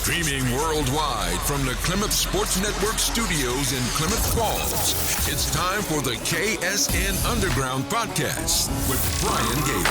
Streaming worldwide from the Plymouth Sports Network studios in Plymouth Falls, it's time for the KSN Underground Podcast with Brian Gailey.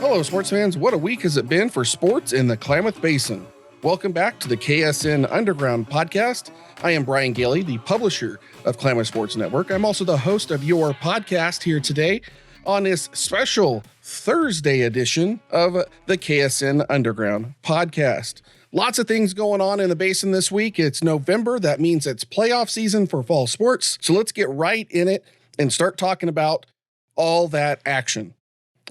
Hello, sports fans. What a week has it been for sports in the Klamath Basin? Welcome back to the KSN Underground Podcast. I am Brian Gailey, the publisher of Klamath Sports Network. I'm also the host of your podcast here today on this special Thursday edition of the KSN Underground Podcast. Lots of things going on in the Basin this week. It's November. That means it's playoff season for fall sports. So let's get right in it and start talking about all that action.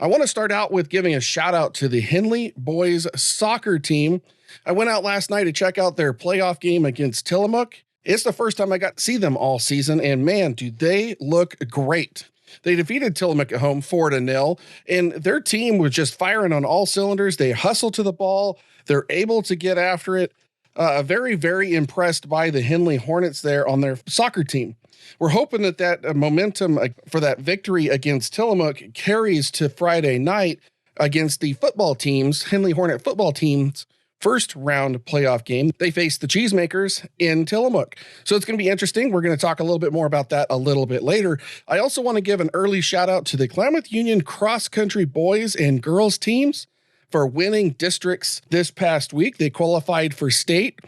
I want to start out with giving a shout out to the Henley boys soccer team. I went out last night to check out their playoff game against Tillamook. It's the first time I got to see them all season, and man, do they look great. They defeated Tillamook at home 4-0, and their team was just firing on all cylinders. They hustle to the ball. They're able to get after it. Very, very impressed by the Henley Hornets there on their soccer team. We're hoping that momentum for that victory against Tillamook carries to Friday night against the football teams, Henley Hornet football team's first round playoff game. They face the Cheesemakers in Tillamook. So it's going to be interesting. We're going to talk a little bit more about that a little bit later. I also want to give an early shout out to the Klamath Union cross country boys and girls teams for winning districts this past week. They qualified for state.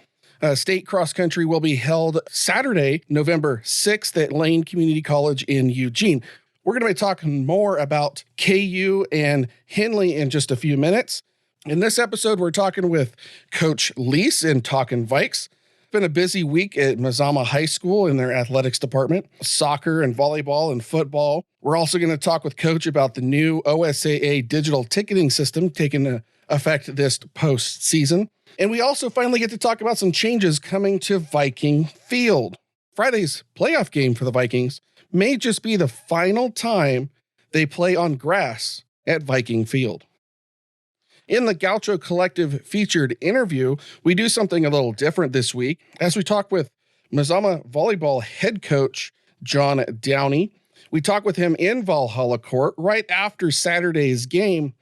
State cross country will be held Saturday, November 6th at Lane Community College in Eugene. We're going to be talking more about KU and Henley in just a few minutes. In this episode, we're talking with Coach Lease in Talkin Viks. It's been a busy week at Mazama High School in their athletics department, soccer and volleyball and football. We're also going to talk with Coach about the new OSAA digital ticketing system taking effect this postseason. And we also finally get to talk about some changes coming to Viking Field. Friday's playoff game for the Vikings may just be the final time they play on grass at Viking Field. In the Gaucho Collective featured interview, we do something a little different this week as we talk with Mazama Volleyball head coach John Downey. We talk with him in Valhalla Court right after Saturday's game.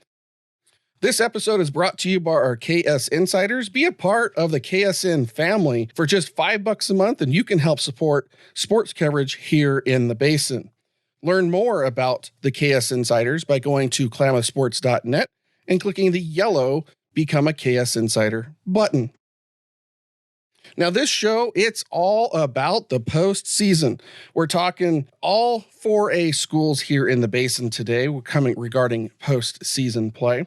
This episode is brought to you by our KS Insiders. Be a part of the KSN family for just $5 a month, and you can help support sports coverage here in the Basin. Learn more about the KS Insiders by going to klamathsports.net and clicking the yellow Become a KS Insider button. Now, this show, it's all about the postseason. We're talking all 4A schools here in the Basin today. We're coming regarding postseason play.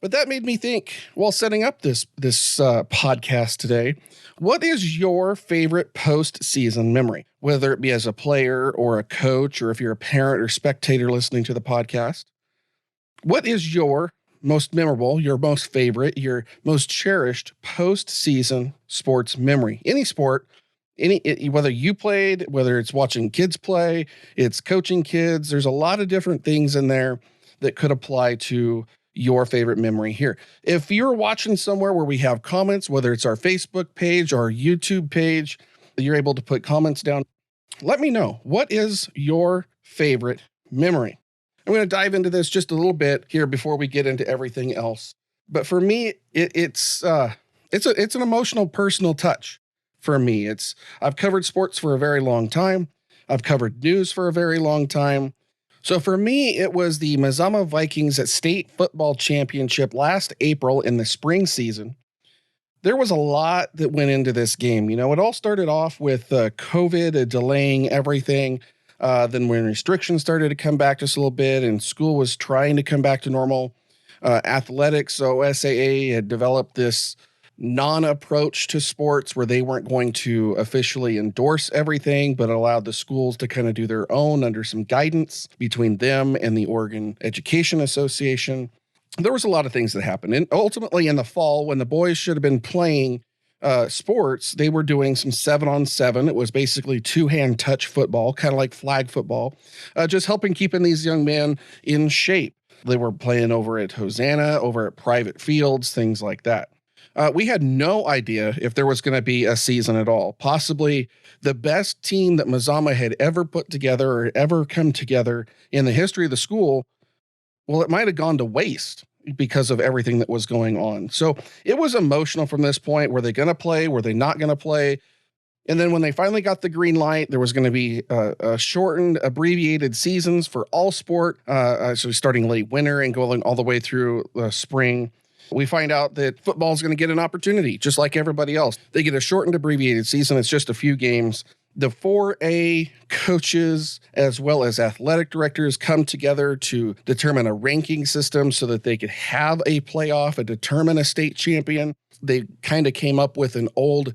But that made me think, while setting up this podcast today, what is your favorite postseason memory? Whether it be as a player or a coach, or if you're a parent or spectator listening to the podcast. What is your most memorable, your most favorite, your most cherished postseason sports memory? Any sport, whether you played, whether it's watching kids play, it's coaching kids, there's a lot of different things in there that could apply to your favorite memory here. If you're watching somewhere where we have comments, whether it's our Facebook page or our YouTube page, you're able to put comments down. Let me know, what is your favorite memory? I'm going to dive into this just a little bit here before we get into everything else. But for me, it's an emotional, personal touch. For me, I've covered sports for a very long time. I've covered news for a very long time. So for me, it was the Mazama Vikings at state football championship last April in the spring season. There was a lot that went into this game. You know, it all started off with COVID delaying everything. Then when restrictions started to come back just a little bit and school was trying to come back to normal, athletics, OSAA had developed this non-approach to sports where they weren't going to officially endorse everything, but allowed the schools to kind of do their own under some guidance between them and the Oregon Education Association. There was a lot of things that happened. And ultimately in the fall, when the boys should have been playing sports, they were doing some 7-on-7. It was basically two-hand touch football, kind of like flag football, just helping keeping these young men in shape. They were playing over at Hosanna, over at private fields, things like that. We had no idea if there was going to be a season at all. Possibly the best team that Mazama had ever put together or ever come together in the history of the school. Well, it might have gone to waste because of everything that was going on. So it was emotional from this point. Were they going to play? Were they not going to play? And then when they finally got the green light, there was going to be a shortened, abbreviated seasons for all sport. So starting late winter and going all the way through spring. We find out that football is going to get an opportunity, just like everybody else. They get a shortened, abbreviated season. It's just a few games. The 4A coaches, as well as athletic directors, come together to determine a ranking system so that they could have a playoff and determine a state champion. They kind of came up with an old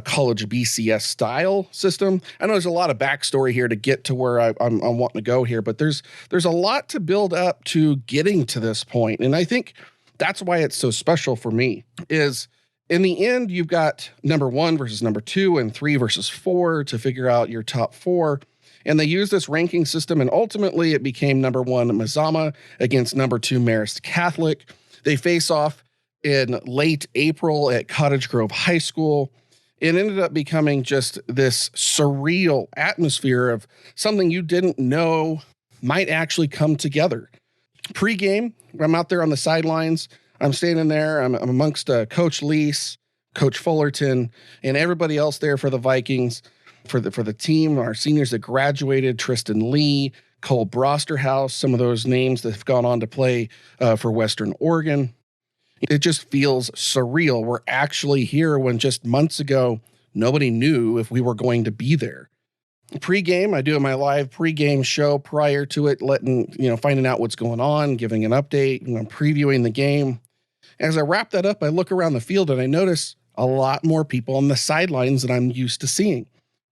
college BCS style system. I know there's a lot of backstory here to get to where I'm wanting to go here, but there's a lot to build up to getting to this point. And I think that's why it's so special for me is in the end, you've got number 1 versus number 2 and 3 versus 4 to figure out your top 4. And they use this ranking system, and ultimately it became number 1 Mazama against number 2 Marist Catholic. They face off in late April at Cottage Grove High School. It ended up becoming just this surreal atmosphere of something you didn't know might actually come together. Pre-game, I'm out there on the sidelines. I'm standing there. I'm amongst Coach Lease, Coach Fullerton, and everybody else there for the Vikings, for the team, our seniors that graduated, Tristan Lee, Cole Brosterhouse, some of those names that have gone on to play for Western Oregon. It just feels surreal. We're actually here when just months ago, nobody knew if we were going to be there. Pre-game, I do my live pre-game show prior to it, finding out what's going on, giving an update, previewing the game. As I wrap that up, I look around the field and I notice a lot more people on the sidelines than I'm used to seeing.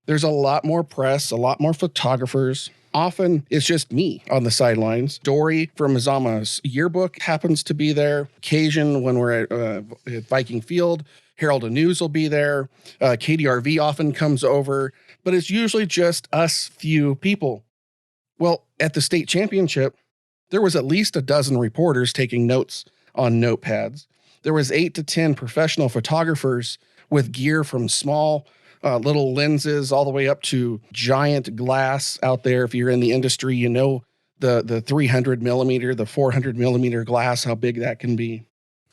There's a lot more press, a lot more photographers. Often it's just me on the sidelines. Dory from Mazama's yearbook happens to be there. Occasion when we're at Viking Field, Herald and News will be there. KDRV often comes over, but it's usually just us few people. Well, at the state championship, there was at least a dozen reporters taking notes on notepads. There was 8 to 10 professional photographers with gear from small little lenses all the way up to giant glass out there. If you're in the industry, you know the 300 millimeter, the 400 millimeter glass, how big that can be.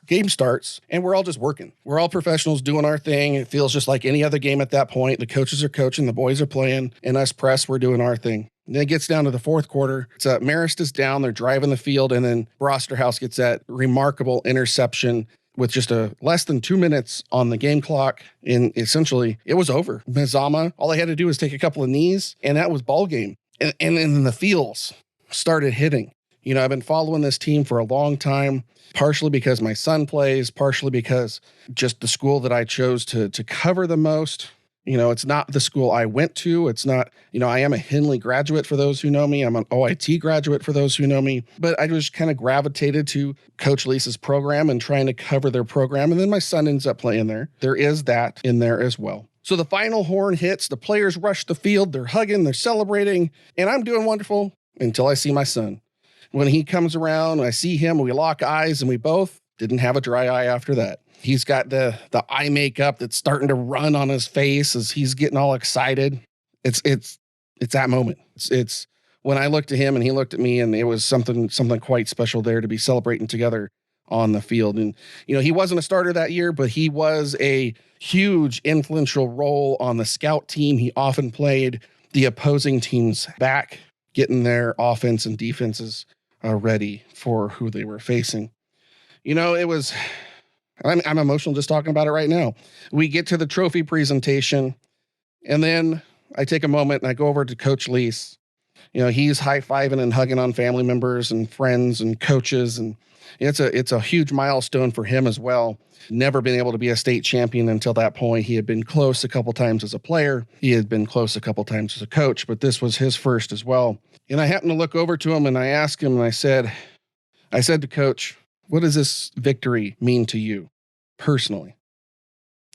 Game starts and we're all just working. We're all professionals doing our thing. It feels just like any other game at that point. The coaches are coaching, the boys are playing, and us press, we're doing our thing. And then it gets down to the fourth quarter. Marist is down, they're driving the field, and then Brosterhouse gets that remarkable interception with just less than 2 minutes on the game clock. And essentially, it was over. Mazama, all they had to do was take a couple of knees, and that was ball game. And then the feels started hitting. I've been following this team for a long time, partially because my son plays, partially because just the school that I chose to cover the most. It's not the school I went to. It's not, I am a Henley graduate for those who know me. I'm an OIT graduate for those who know me. But I just kind of gravitated to Coach Lease's program and trying to cover their program. And then my son ends up playing there. There is that in there as well. So the final horn hits, the players rush the field, they're hugging, they're celebrating, and I'm doing wonderful until I see my son. When he comes around, I see him, we lock eyes, and we both didn't have a dry eye after that. He's got the eye makeup that's starting to run on his face as he's getting all excited. It's that moment. It's when I looked at him and he looked at me, and it was something quite special there to be celebrating together on the field. And, he wasn't a starter that year, but he was a huge influential role on the scout team. He often played the opposing team's back, getting their offense and defenses ready for who they were facing. It was, I'm emotional just talking about it right now. We get to the trophy presentation, and then I take a moment and I go over to Coach Lease. He's high-fiving and hugging on family members and friends and coaches, and it's a huge milestone for him as well. Never been able to be a state champion until that point. He had been close a couple times as a player. He had been close a couple times as a coach, but this was his first as well. And I happened to look over to him and I asked him, and I said to Coach, what does this victory mean to you personally?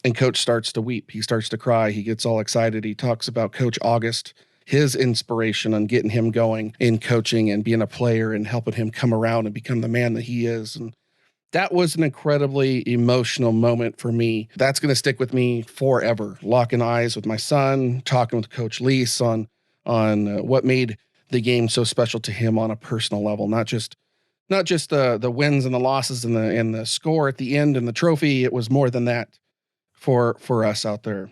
And Coach starts to weep. He starts to cry. He gets all excited. He talks about Coach August, his inspiration on getting him going in coaching and being a player and helping him come around and become the man that he is. And That was an incredibly emotional moment for me. That's going to stick with me forever. Locking eyes with my son, talking with Coach Lease on what made the game so special to him on a personal level, not just the wins and the losses and the score at the end and the trophy. It was more than that for us out there.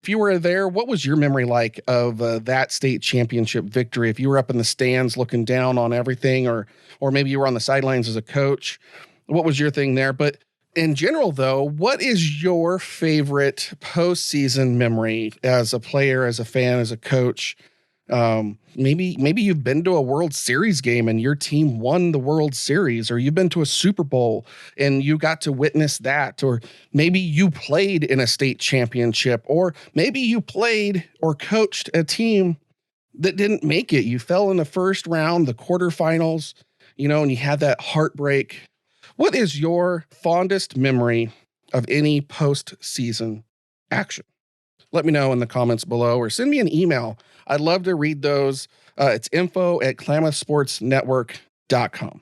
If you were there, what was your memory like of that state championship victory? If you were up in the stands looking down on everything, or maybe you were on the sidelines as a coach, what was your thing there? But in general, though, what is your favorite postseason memory as a player, as a fan, as a coach? Maybe you've been to a World Series game and your team won the World Series, or you've been to a Super Bowl and you got to witness that, or maybe you played in a state championship, or maybe you played or coached a team that didn't make it. You fell in the first round, the quarterfinals, and you had that heartbreak. What is your fondest memory of any postseason action? Let me know in the comments below or send me an email. I'd love to read those. It's info@klamathsportsnetwork.com.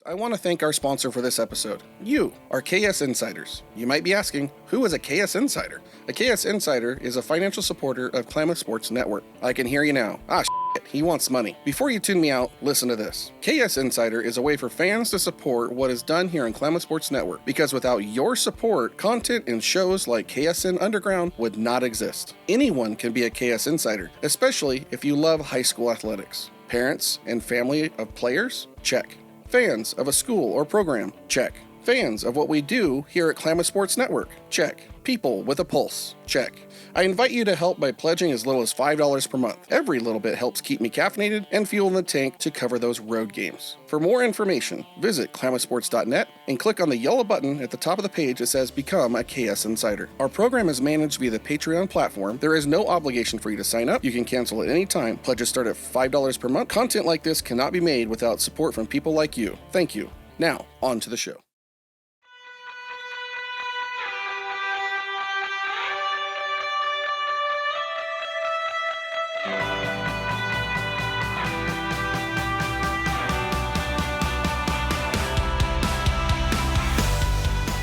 I want to thank our sponsor for this episode, you, our KS Insiders. You might be asking, who is a KS Insider? A KS Insider is a financial supporter of Klamath Sports Network. I can hear you now. Shit, he wants money. Before you tune me out, listen to this. KS Insider is a way for fans to support what is done here on Klamath Sports Network, because without your support, content and shows like KSN Underground would not exist. Anyone can be a KS Insider, especially if you love high school athletics. Parents and family of players? Check. Fans of a school or program? Check. Fans of what we do here at Klamath Sports Network? Check. People with a pulse? Check. I invite you to help by pledging as little as $5 per month. Every little bit helps keep me caffeinated and fuel in the tank to cover those road games. For more information, visit klamathsports.net and click on the yellow button at the top of the page that says Become a KS Insider. Our program is managed via the Patreon platform. There is no obligation for you to sign up. You can cancel at any time. Pledges start at $5 per month. Content like this cannot be made without support from people like you. Thank you. Now, on to the show.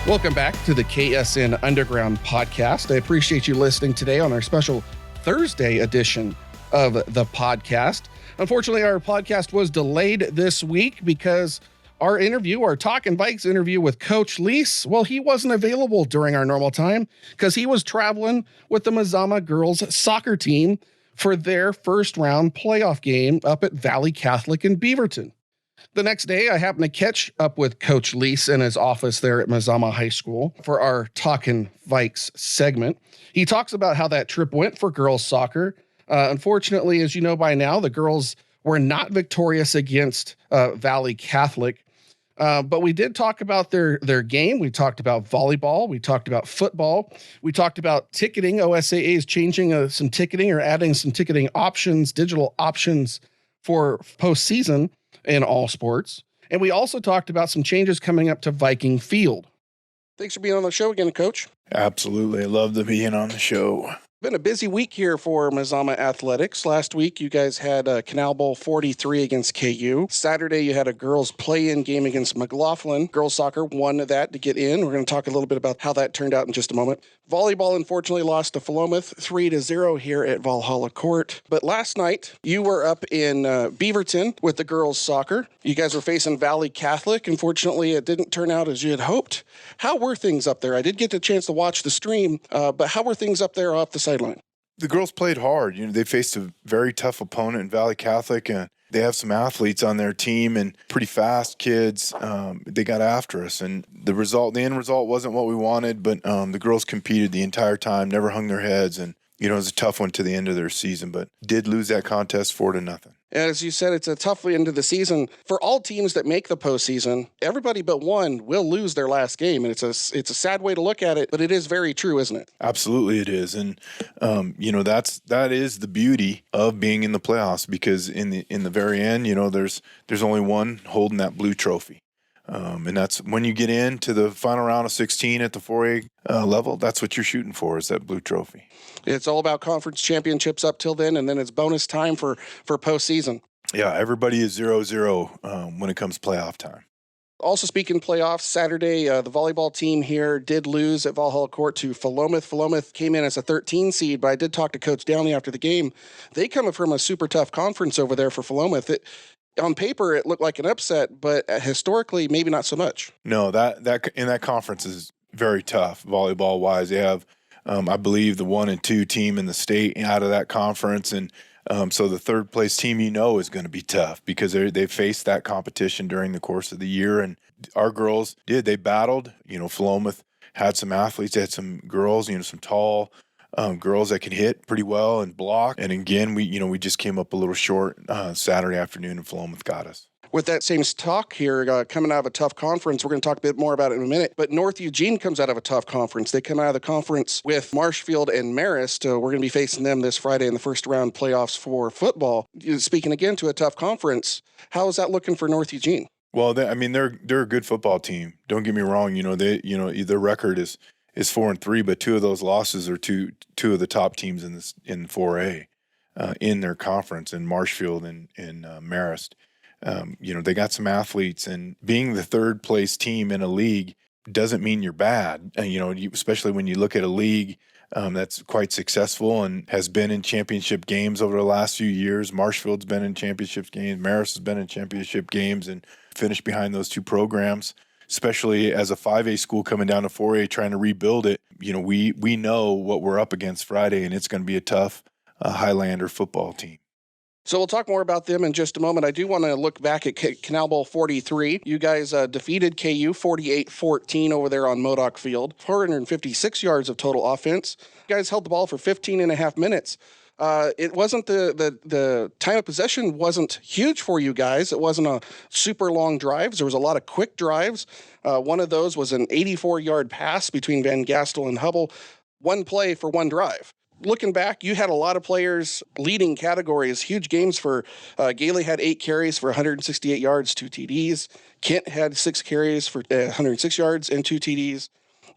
Welcome back to the KSN Underground podcast. I appreciate you listening today on our special Thursday edition of the podcast. Unfortunately, our podcast was delayed this week because our Talkin Viks interview with Coach Lease, well, he wasn't available during our normal time because he was traveling with the Mazama girls soccer team for their first round playoff game up at Valley Catholic in Beaverton. The next day, I happened to catch up with Coach Lease in his office there at Mazama High School for our Talkin Viks segment. He talks about how that trip went for girls soccer. Unfortunately, as you know by now, the girls were not victorious against Valley Catholic. But we did talk about their game. We talked about volleyball. We talked about football. We talked about ticketing. OSAA is changing some ticketing or adding some ticketing options, digital options for postseason in all sports. And we also talked about some changes coming up to Viking Field. Thanks for being on the show again, Coach. Absolutely. I love to being on the show. Been a busy week here for Mazama Athletics. Last week, you guys had a Canal Bowl 43 against KU. Saturday, you had a girls play-in game against McLaughlin. Girls soccer won that to get in. We're going to talk a little bit about how that turned out in just a moment. Volleyball, unfortunately, lost to Philomath 3-0 here at Valhalla Court. But last night, you were up in Beaverton with the girls soccer. You guys were facing Valley Catholic. Unfortunately, it didn't turn out as you had hoped. How were things up there? I did get the chance to watch the stream, but how were things up there off the sideline? The girls played hard. They faced a very tough opponent in Valley Catholic, and they have some athletes on their team and pretty fast kids. They got after us, and the end result wasn't what we wanted, but the girls competed the entire time, never hung their heads, and it was a tough one to the end of their season, but did lose that contest 4-0. As you said, it's a tough end of the season. For all teams that make the postseason, everybody but one will lose their last game, and it's a sad way to look at it, but it is very true, isn't it? Absolutely it is, and that is the beauty of being in the playoffs, because in the very end, there's only one holding that blue trophy. And that's when you get into the final round of 16 at the 4A level, that's what you're shooting for, is that blue trophy. It's all about conference championships up till then, and then it's bonus time for postseason. Yeah, everybody is 0-0 when it comes playoff time. Also speaking playoffs, Saturday, the volleyball team here did lose at Valhalla Court to Philomath. Philomath came in as a 13 seed, but I did talk to Coach Downey after the game. They come from a super tough conference over there for Philomath. On paper, it looked like an upset, but historically, maybe not so much. No, that in that conference is very tough volleyball-wise. They have, I believe, the 1 and 2 team in the state out of that conference, and so the third place team, is going to be tough because they faced that competition during the course of the year. And our girls they battled. Philomath had some athletes, they had some girls, some tall girls that can hit pretty well and block. And again, we just came up a little short Saturday afternoon, and Philomath got us. With that same talk here, coming out of a tough conference, we're going to talk a bit more about it in a minute, but North Eugene comes out of a tough conference. They come out of the conference with Marshfield and Marist. We're going to be facing them this Friday in the first round playoffs for football. Speaking again to a tough conference, how is that looking for North Eugene? Well, they're a good football team. Don't get me wrong. Their record is 4-3, but 2 of those losses are two of the top teams in 4A in their conference, in Marshfield and Marist. They got some athletes, and being the third place team in a league doesn't mean you're bad. Especially when you look at a league that's quite successful and has been in championship games over the last few years. Marshfield's been in championship games. Marist has been in championship games and finished behind those 2 programs. Especially as a 5A school coming down to 4A trying to rebuild it, we know what we're up against Friday, and it's going to be a tough Highlander football team. So we'll talk more about them in just a moment. I do want to look back at Canal Bowl 43. You guys defeated KU 48-14 over there on Modoc Field. 456 yards of total offense. You guys held the ball for 15 and a half minutes. It wasn't the time of possession wasn't huge for you guys. It wasn't a super long drives. There was a lot of quick drives. One of those was an 84-yard pass between Van Gastel and Hubble. One play for one drive. Looking back, you had a lot of players leading categories, huge games for Gailey had 8 carries for 168 yards, 2 TDs. Kent had 6 carries for 106 yards and 2 TDs.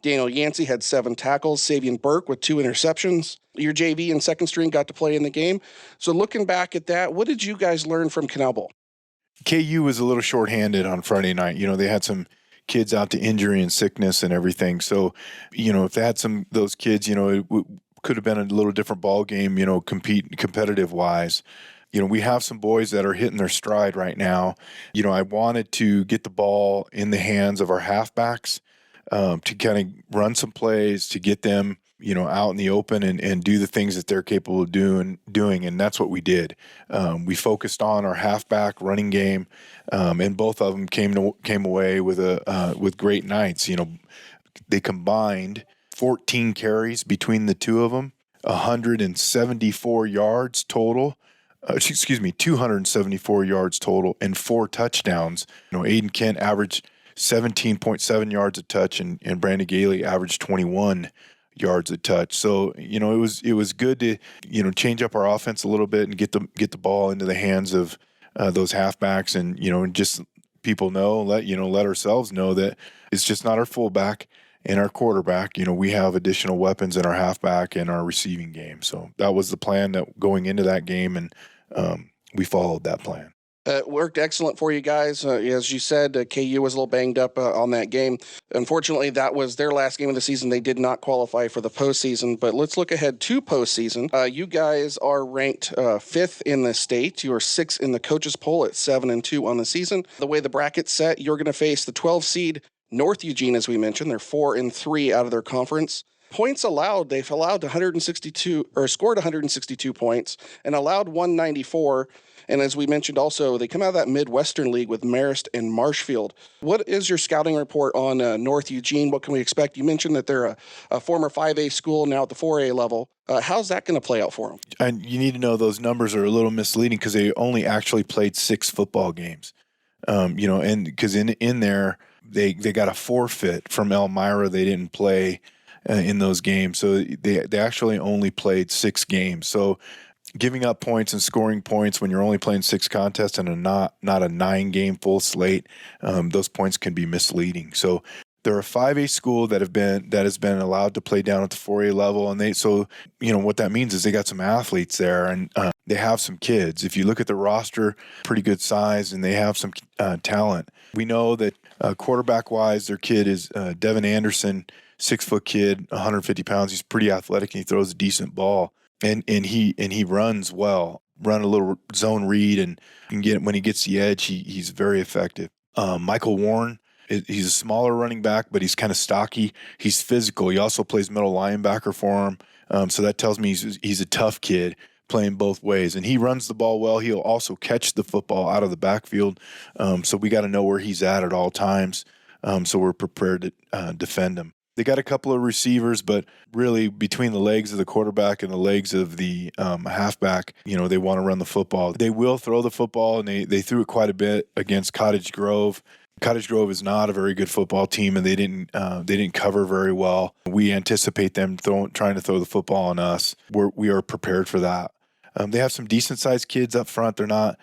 Daniel Yancey had 7 tackles. Savian Burke with 2 interceptions. Your JV and second string got to play in the game. So looking back at that, what did you guys learn from Canal Bowl? KU was a little shorthanded on Friday night. They had some kids out to injury and sickness and everything. So, if they had those kids, it could have been a little different ball game, competitive wise. We have some boys that are hitting their stride right now. I wanted to get the ball in the hands of our halfbacks to kind of run some plays, to get them, out in the open and do the things that they're capable of doing. And that's what we did. We focused on our halfback running game, and both of them came away with great nights. They combined 14 carries between the 2 of them, 174 yards total. 274 yards total and 4 touchdowns. Aiden Kent averaged 17.7 yards a touch, and Brandon Gailey averaged 21 yards a touch. So it was good to change up our offense a little bit and get the ball into the hands of those halfbacks, and just people let ourselves know that it's just not our fullback and our quarterback. We have additional weapons in our halfback and our receiving game. So that was the plan that going into that game, and we followed that plan. It worked excellent for you guys. As you said, KU was a little banged up on that game. Unfortunately, that was their last game of the season. They did not qualify for the postseason, but let's look ahead to postseason. You guys are ranked 5th in the state. You are 6th in the coaches poll at 7-2 on the season. The way the bracket's set, you're going to face the 12 seed North Eugene, as we mentioned. They're 4-3 out of their conference. Points allowed, they've allowed 162 or scored 162 points and allowed 194. And as we mentioned also, they come out of that Midwestern League with Marist and Marshfield. What is your scouting report on North Eugene? What can we expect? You mentioned that they're a former 5A school now at the 4A level. How's that going to play out for them? And you need to know those numbers are a little misleading because they only actually played 6 football games. And because in there, they got a forfeit from Elmira. They didn't play in those games. So they actually only played 6 games. So giving up points and scoring points when you're only playing 6 contests and not a 9-game full slate, those points can be misleading. So They're a 5A school that has been allowed to play down at the 4A level, and what that means is they got some athletes there, and they have some kids. If you look at the roster, pretty good size, and they have some talent. We know that quarterback-wise, their kid is Devin Anderson, 6-foot kid, 150 pounds. He's pretty athletic, and he throws a decent ball, and he runs well. Run a little zone read, and when he gets the edge, he's very effective. Michael Warren. He's a smaller running back, but he's kind of stocky. He's physical. He also plays middle linebacker for him. So that tells me he's a tough kid playing both ways. And he runs the ball well. He'll also catch the football out of the backfield. So we got to know where he's at all times. So we're prepared to defend him. They got a couple of receivers, but really between the legs of the quarterback and the legs of the halfback, they want to run the football. They will throw the football, and they threw it quite a bit against Cottage Grove. Cottage Grove is not a very good football team, and they didn't cover very well. We anticipate them trying to throw the football on us. We are prepared for that. They have some decent-sized kids up front. They're not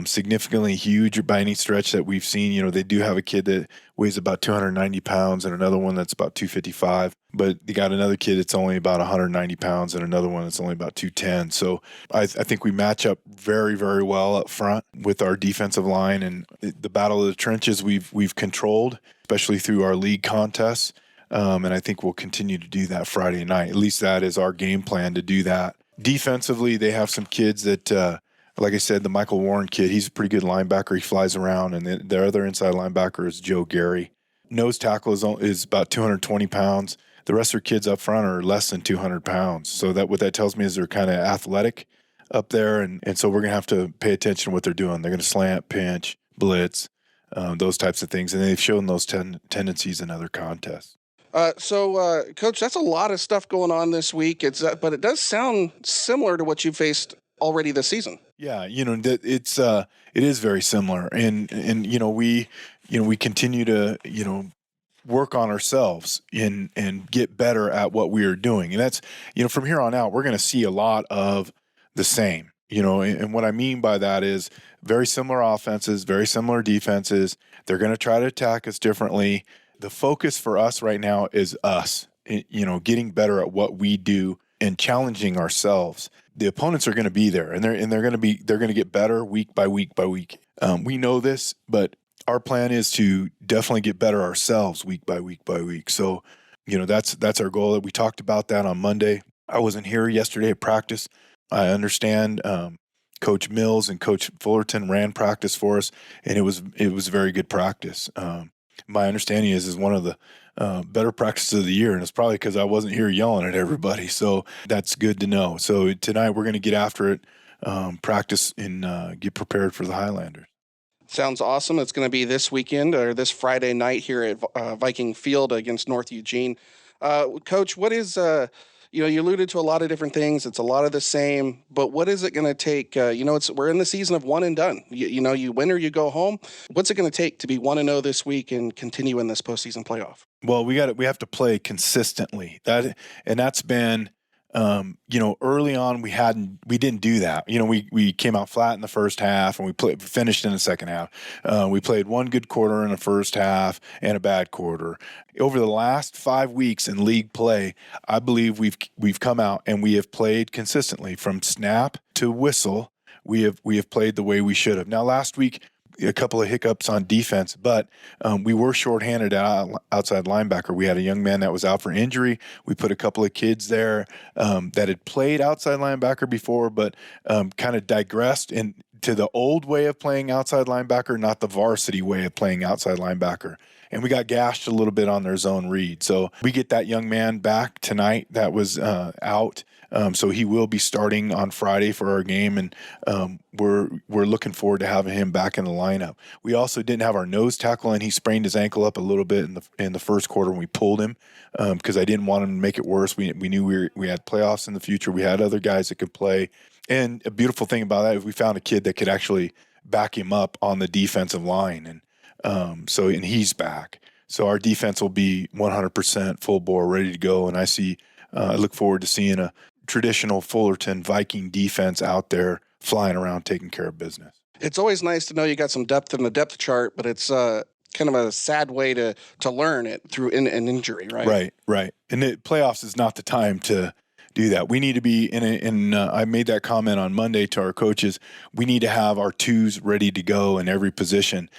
significantly huge by any stretch that we've seen. They do have a kid that weighs about 290 pounds and another one that's about 255. But they got another kid that's only about 190 pounds and another one that's only about 210. So I think we match up very, very well up front with our defensive line. And the battle of the trenches we've controlled, especially through our league contests. And I think we'll continue to do that Friday night. At least that is our game plan, to do that. Defensively, they have some kids that like I said, the Michael Warren kid, he's a pretty good linebacker. He flies around. And their other inside linebacker is Joe Gary. Nose tackle is about 220 pounds. The rest of their kids up front are less than 200 pounds. So what that tells me is they're kind of athletic up there. And so we're going to have to pay attention to what they're doing. They're going to slant, pinch, blitz, those types of things. And they've shown those tendencies in other contests. Coach, that's a lot of stuff going on this week. But it does sound similar to what you faced already this season. Yeah, it is very similar, and we continue to work on ourselves and get better at what we are doing, and that's from here on out we're going to see a lot of the same. And what I mean by that is very similar offenses, very similar defenses. They're going to try to attack us differently. The focus for us right now is us, getting better at what we do and challenging ourselves. The opponents are going to be there, and they're going to get better week by week by week. We know this, but our plan is to definitely get better ourselves week by week by week. So, that's our goal. We talked about that on Monday. I wasn't here yesterday at practice. I understand Coach Mills and Coach Fullerton ran practice for us, and it was a very good practice. My understanding is one of the better practices of the year, and it's probably because I wasn't here yelling at everybody. So that's good to know. So tonight we're going to get after it, practice, and get prepared for the Highlanders. Sounds awesome. It's going to be this weekend or this Friday night here at Viking Field against North Eugene. Coach, what is you alluded to a lot of different things. It's a lot of the same, but what is it going to take? We're in the season of one and done. You win or you go home. What's it going to take to be 1-0 this week and continue in this postseason playoff? Well, we have to play consistently. That's been, early on we didn't do that. We came out flat in the first half and we finished in the second half. We played one good quarter in the first half and a bad quarter. Over the last 5 weeks in league play, I believe we've come out and we have played consistently from snap to whistle. We have played the way we should have. Now, last week, a couple of hiccups on defense, but we were shorthanded at outside linebacker. We had a young man that was out for injury. We put a couple of kids there that had played outside linebacker before, but kind of digressed into the old way of playing outside linebacker, not the varsity way of playing outside linebacker. And we got gashed a little bit on their zone read. So we get that young man back tonight that was out. So he will be starting on Friday for our game, and we're looking forward to having him back in the lineup. We also didn't have our nose tackle, and he sprained his ankle up a little bit in the first quarter when we pulled him because I didn't want him to make it worse. We knew we had playoffs in the future. We had other guys that could play, and a beautiful thing about that is we found a kid that could actually back him up on the defensive line, and he's back. So our defense will be 100% full bore, ready to go, and I look forward to seeing a traditional Fullerton Viking defense out there flying around taking care of business. It's always nice to know you got some depth in the depth chart, but it's kind of a sad way to learn it through an injury, right? Right. And the playoffs is not the time to do that. We need to be I made that comment on Monday to our coaches. We need to have our twos ready to go in every position.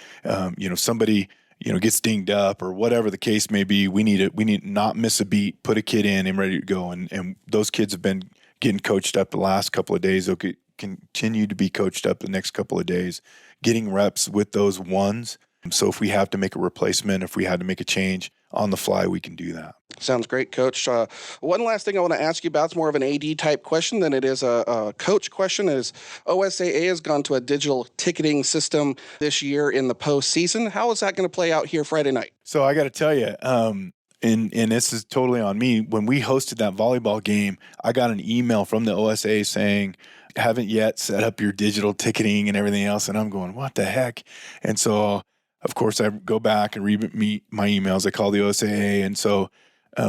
Somebody, gets dinged up or whatever the case may be. We need to not miss a beat, put a kid in and ready to go. And those kids have been getting coached up the last couple of days. They'll continue to be coached up the next couple of days, getting reps with those ones. So if we have to make a replacement, if we had to make a change on the fly, we can do that. Sounds great, Coach. One last thing I want to ask you about, it's more of an AD type question than it is a coach question, is OSAA has gone to a digital ticketing system this year in the postseason. How is that going to play out here Friday night? So I got to tell you, and this is totally on me. When we hosted that volleyball game, I got an email from the OSAA saying, haven't yet set up your digital ticketing and everything else. And I'm going, what the heck? And so, of course, I go back and read my emails. I call the OSAA. And so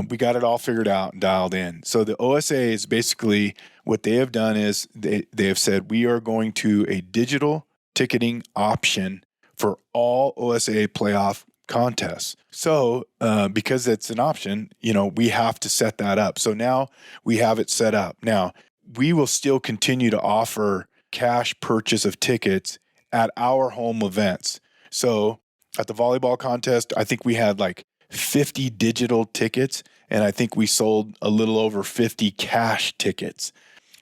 we got it all figured out and dialed in. So the OSAA is basically, what they have done is they have said, we are going to a digital ticketing option for all OSAA playoff contests. So because it's an option, we have to set that up. So now we have it set up. Now, we will still continue to offer cash purchase of tickets at our home events. So at the volleyball contest, I think we had like 50 digital tickets, and I think we sold a little over 50 cash tickets.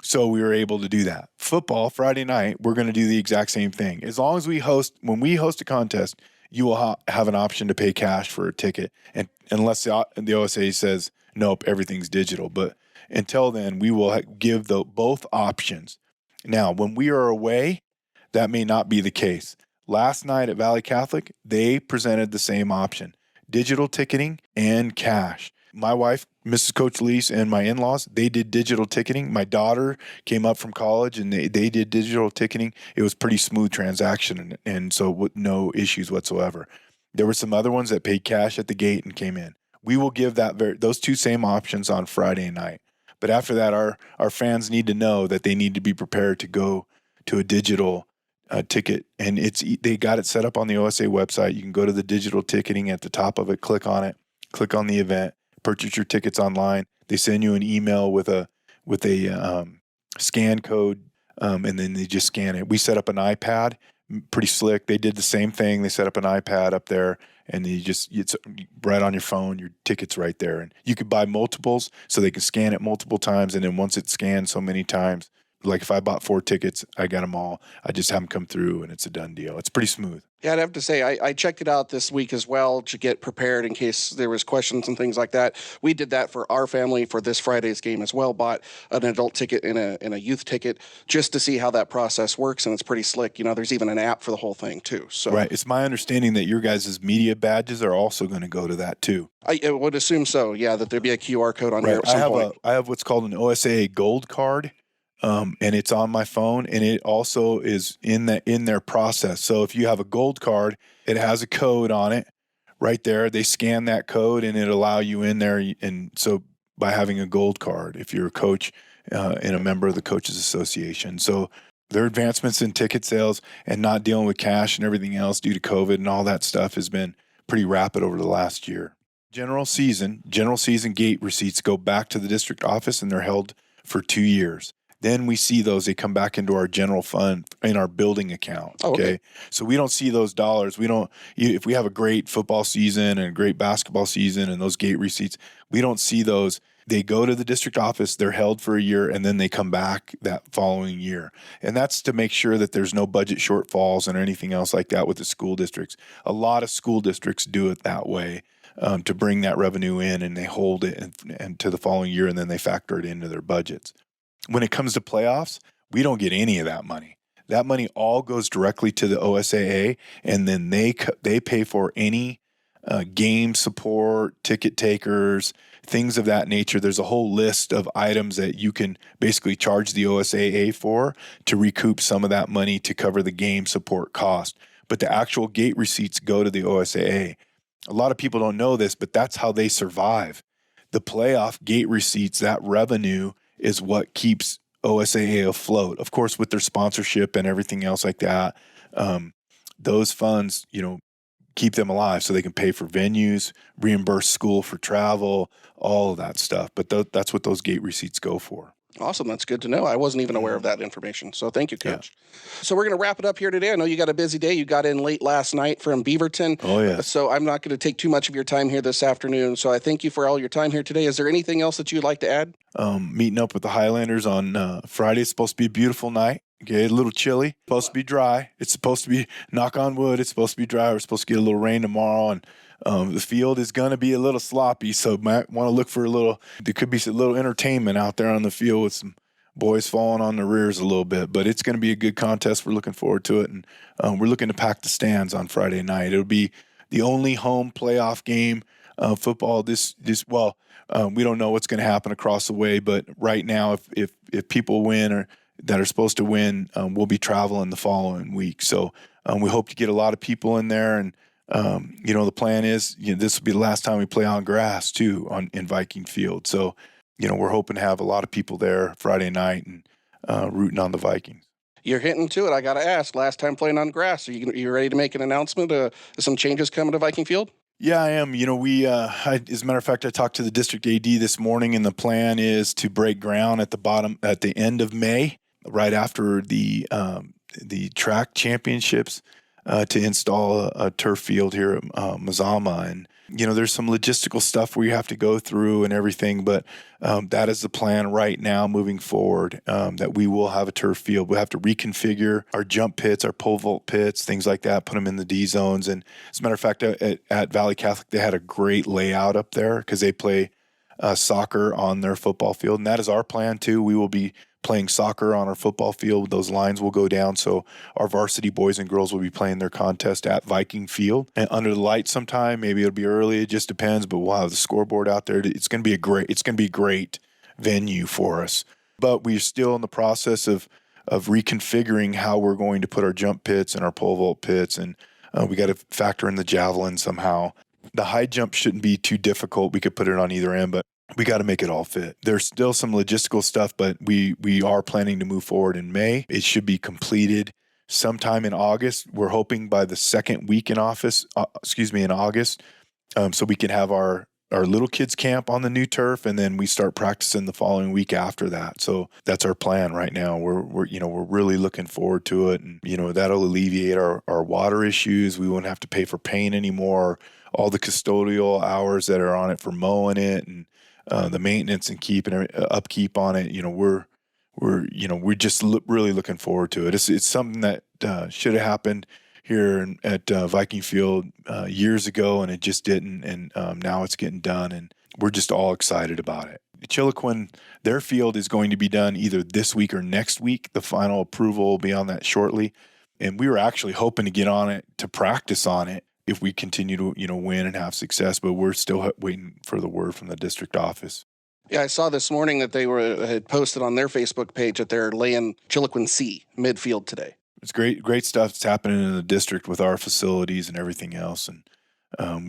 So we were able to do that. Football, Friday night, we're going to do the exact same thing. As long as when we host a contest, you will have an option to pay cash for a ticket. And unless the OSA says, nope, everything's digital. But until then, we will give both options. Now, when we are away, that may not be the case. Last night at Valley Catholic, they presented the same option, digital ticketing and cash. My wife, Mrs. Coach Lease, and my in-laws, they did digital ticketing. My daughter came up from college, and they did digital ticketing. It was pretty smooth transaction, and so with no issues whatsoever. There were some other ones that paid cash at the gate and came in. We will give those two same options on Friday night. But after that, our fans need to know that they need to be prepared to go to a digital ticket. And they got it set up on the OSA website. You can go to the digital ticketing at the top of it, click on it, click on the event, purchase your tickets online. They send you an email with a scan code, and then they just scan it. We set up an iPad, pretty slick. They did the same thing. They set up an iPad up there, and it's right on your phone. Your ticket's right there. And you could buy multiples, so they can scan it multiple times. And then once it's scanned so many times, like if I bought 4 tickets, I got them all. I just have them come through, and it's a done deal. It's pretty smooth. Yeah, I'd have to say I checked it out this week as well to get prepared in case there was questions and things like that. We did that for our family for this Friday's game as well. Bought an adult ticket and a youth ticket just to see how that process works, and it's pretty slick. There's even an app for the whole thing too. So right, it's my understanding that your guys' media badges are also going to go to that too. I would assume so. Yeah, that there'd be a QR code on there at some point. I have what's called an OSAA Gold card. And it's on my phone, and it also is in their process. So if you have a gold card, it has a code on it right there. They scan that code, and it allow you in there. And so by having a gold card, if you're a coach and a member of the Coaches Association. So their advancements in ticket sales and not dealing with cash and everything else due to COVID and all that stuff has been pretty rapid over the last year. General season gate receipts go back to the district office, and they're held for 2 years. Then we see those, they come back into our general fund in our building account. Okay. So we don't see those dollars. If we have a great football season and a great basketball season and those gate receipts, we don't see those. They go to the district office, they're held for a year, and then they come back that following year. And that's to make sure that there's no budget shortfalls and anything else like that with the school districts. A lot of school districts do it that way to bring that revenue in, and they hold it and to the following year, and then they factor it into their budgets. When it comes to playoffs, we don't get any of that money. That money all goes directly to the OSAA, and then they pay for any game support, ticket takers, things of that nature. There's a whole list of items that you can basically charge the OSAA for to recoup some of that money to cover the game support cost. But the actual gate receipts go to the OSAA. A lot of people don't know this, but that's how they survive. The playoff gate receipts, that revenue is what keeps OSAA afloat. Of course, with their sponsorship and everything else like that, those funds, keep them alive so they can pay for venues, reimburse school for travel, all of that stuff. But that's what those gate receipts go for. Awesome. That's good to know. I wasn't even aware of that information. So thank you, Coach. Yeah. So we're going to wrap it up here today. I know you got a busy day. You got in late last night from Beaverton. Oh, yeah. So I'm not going to take too much of your time here this afternoon. So I thank you for all your time here today. Is there anything else that you'd like to add? Meeting up with the Highlanders on Friday. It's supposed to be a beautiful night. Okay, a little chilly. Supposed to be dry. It's supposed to be, knock on wood, it's supposed to be dry. We're supposed to get a little rain tomorrow, and the field is going to be a little sloppy, so might want to look for there could be a little entertainment out there on the field with some boys falling on the rears a little bit, but it's going to be a good contest. We're looking forward to it, and we're looking to pack the stands on Friday night. It'll be the only home playoff game football. We don't know what's going to happen across the way, but right now, if people win or that are supposed to win, we'll be traveling the following week. So we hope to get a lot of people in there, and the plan is this will be the last time we play on grass too in Viking Field. So we're hoping to have a lot of people there Friday night and rooting on the Vikings. You're hitting to it. I got to ask, last time playing on grass, are you ready to make an announcement? Some changes coming to Viking Field? Yeah, I am. As a matter of fact, I talked to the district AD this morning, and the plan is to break ground at the end of May, right after the track championships, to install a turf field here at Mazama. And there's some logistical stuff where you have to go through and everything, but that is the plan right now moving forward, that we will have a turf field. We'll have to reconfigure our jump pits, our pole vault pits, things like that, put them in the D zones. And as a matter of fact, at Valley Catholic, they had a great layout up there because they play soccer on their football field. And that is our plan too. We will be playing soccer on our football field. Those lines will go down, so our varsity boys and girls will be playing their contest at Viking Field and under the lights sometime. Maybe it'll be early. It just depends, but we'll have the scoreboard out there. It's going to be a great venue for us. But we're still in the process of reconfiguring how we're going to put our jump pits and our pole vault pits, and we got to factor in the javelin somehow. The high jump shouldn't be too difficult. We could put it on either end, but we got to make it all fit. There's still some logistical stuff, but we are planning to move forward in May. It should be completed sometime in August. We're hoping by the second week in August, so we can have our little kids camp on the new turf, and then we start practicing the following week after that. So that's our plan right now. We're really looking forward to it, and that'll alleviate our water issues. We won't have to pay for paint anymore. All the custodial hours that are on it for mowing it and the maintenance and upkeep on it, we're just really looking forward to it. It's something that should have happened here at Viking Field years ago, and it just didn't. And now it's getting done, and we're just all excited about it. Chiloquin, their field is going to be done either this week or next week. The final approval will be on that shortly, and we were actually hoping to get on it to practice on it if we continue to, win and have success, but we're still waiting for the word from the district office. Yeah, I saw this morning that they had posted on their Facebook page that they're laying Chiloquin C midfield today. It's great stuff that's happening in the district with our facilities and everything else, and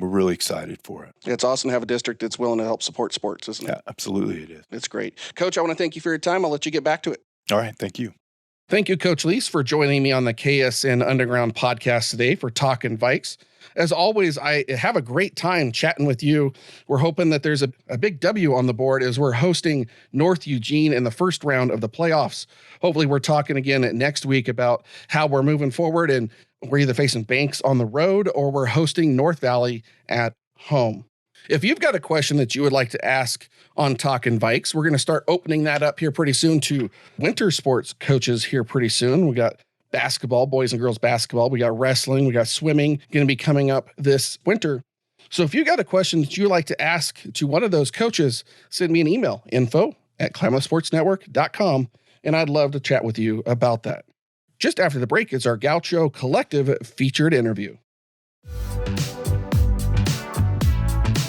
we're really excited for it. It's awesome to have a district that's willing to help support sports, isn't it? Yeah, absolutely it is. It's great. Coach, I want to thank you for your time. I'll let you get back to it. All right, thank you. Thank you, Coach Lease, for joining me on the KSN Underground podcast today for Talkin Viks. As always, I have a great time chatting with you. We're hoping that there's a big W on the board as we're hosting North Eugene in the first round of the playoffs. Hopefully, we're talking again next week about how we're moving forward, and we're either facing Banks on the road or we're hosting North Valley at home. If you've got a question that you would like to ask on Talkin Viks, we're going to start opening that up here pretty soon to winter sports coaches here pretty soon. We got basketball, boys and girls basketball. We got wrestling. We got swimming going to be coming up this winter. So if you got a question that you'd like to ask to one of those coaches, send me an email, info@klamathsportsnetwork.com, and I'd love to chat with you about that. Just after the break is our Gaucho Collective featured interview.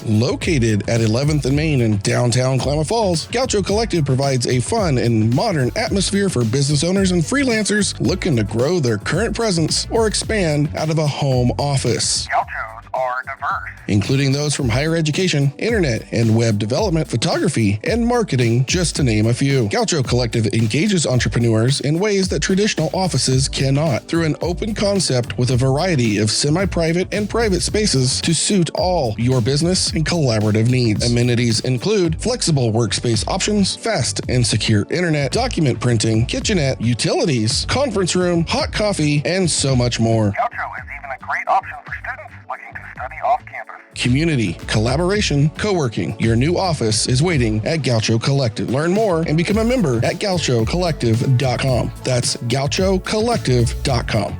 Located at 11th and Main in downtown Klamath Falls, Gaucho Collective provides a fun and modern atmosphere for business owners and freelancers looking to grow their current presence or expand out of a home office. Gauchos are diverse, including those from higher education, internet and web development, photography, and marketing, just to name a few. Gaucho Collective engages entrepreneurs in ways that traditional offices cannot, through an open concept with a variety of semi-private and private spaces to suit all your business and collaborative needs. Amenities include flexible workspace options, fast and secure internet, document printing, kitchenette, utilities, conference room, hot coffee, and so much more. Gaucho is even a great option for students looking to study off campus. Community, collaboration, co-working. Your new office is waiting at Gaucho Collective. Learn more and become a member at gauchocollective.com. That's gauchocollective.com.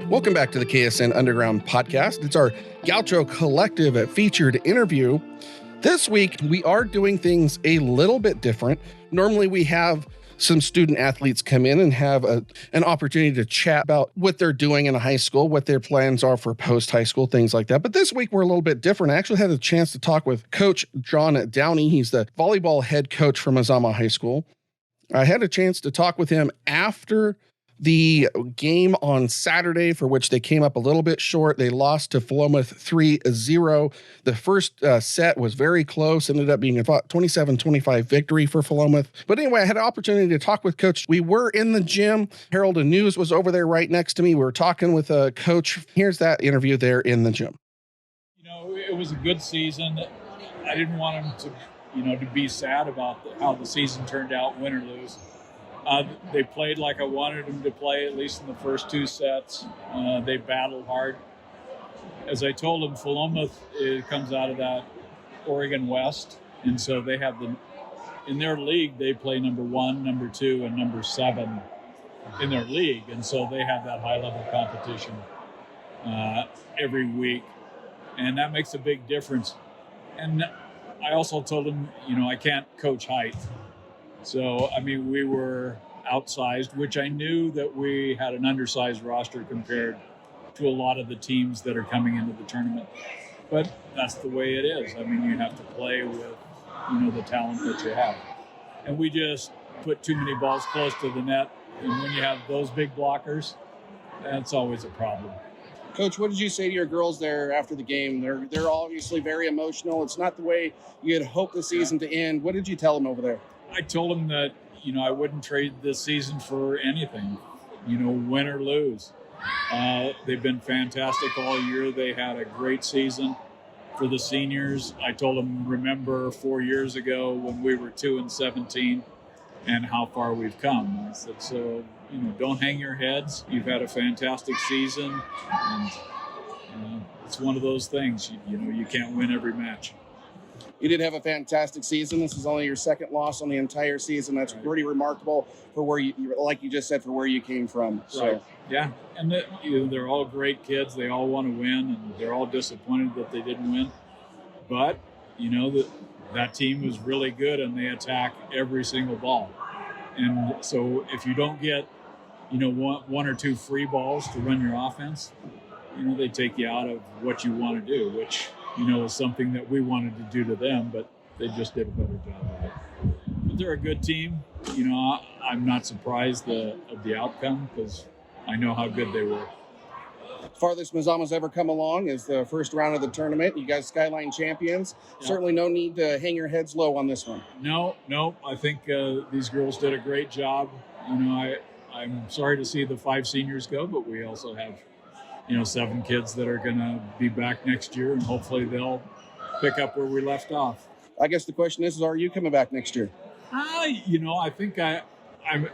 Welcome back to the KSN Underground Podcast. It's our Gaucho Collective featured interview. This week, we are doing things a little bit different. Normally, we have some student athletes come in and have an opportunity to chat about what they're doing in a high school, what their plans are for post-high school, things like that. But this week, we're a little bit different. I actually had a chance to talk with Coach John Downey. He's the volleyball head coach from Mazama High School. I had a chance to talk with him after the game on Saturday, for which they came up a little bit short. They lost to Philomath 3-0. The first set was very close, ended up being a 27-25 victory for Philomath. But anyway, I had an opportunity to talk with Coach. We were in the gym. Herald and News was over there right next to me. We were talking with Coach. Here's that interview there in the gym. You know, it was a good season. I didn't want him to, to be sad about how the season turned out, win or lose. They played like I wanted them to play, at least in the first two sets. They battled hard. As I told them, Philomath comes out of that Oregon West, and so they have in their league, they play number 1, number 2, and number 7 in their league, and so they have that high-level competition every week, and that makes a big difference. And I also told them, I can't coach height. So, we were outsized, which I knew that we had an undersized roster compared to a lot of the teams that are coming into the tournament. But that's the way it is. You have to play with, the talent that you have. And we just put too many balls close to the net. And when you have those big blockers, that's always a problem. Coach, what did you say to your girls there after the game? They're obviously very emotional. It's not the way you had hoped the season to end. What did you tell them over there? I told them that, I wouldn't trade this season for anything, win or lose. They've been fantastic all year. They had a great season for the seniors. I told them, remember 4 years ago when we were 2-17 and how far we've come. I said, so, don't hang your heads. You've had a fantastic season. And it's one of those things, you can't win every match. You did have a fantastic season. This is only your second loss on the entire season. That's right. Pretty remarkable for where you, like you just said, for where you came from. So. Right. Yeah, and they're all great kids. They all want to win, and they're all disappointed that they didn't win. But that team was really good, and they attack every single ball. And so if you don't get, one or two free balls to run your offense, they take you out of what you want to do, which is something that we wanted to do to them, but they just did a better job of it. But they're a good team. I'm not surprised of the outcome because I know how good they were. Farthest Mazama's ever come along is the first round of the tournament. You guys Skyline champions. Yeah. Certainly no need to hang your heads low on this one. No. I think these girls did a great job. I'm sorry to see the 5 seniors go, but we also have 7 kids that are going to be back next year, and hopefully they'll pick up where we left off. I guess the question is, are you coming back next year? I think I'm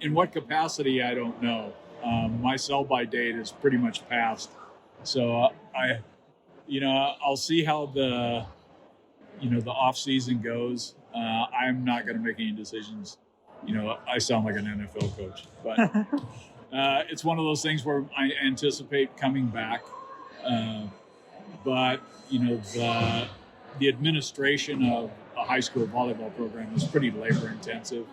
in what capacity, I don't know. My sell-by date is pretty much passed. So I'll see how the off season goes. I'm not going to make any decisions. I sound like an NFL coach, but it's one of those things where I anticipate coming back. But the administration of a high school volleyball program is pretty labor intensive.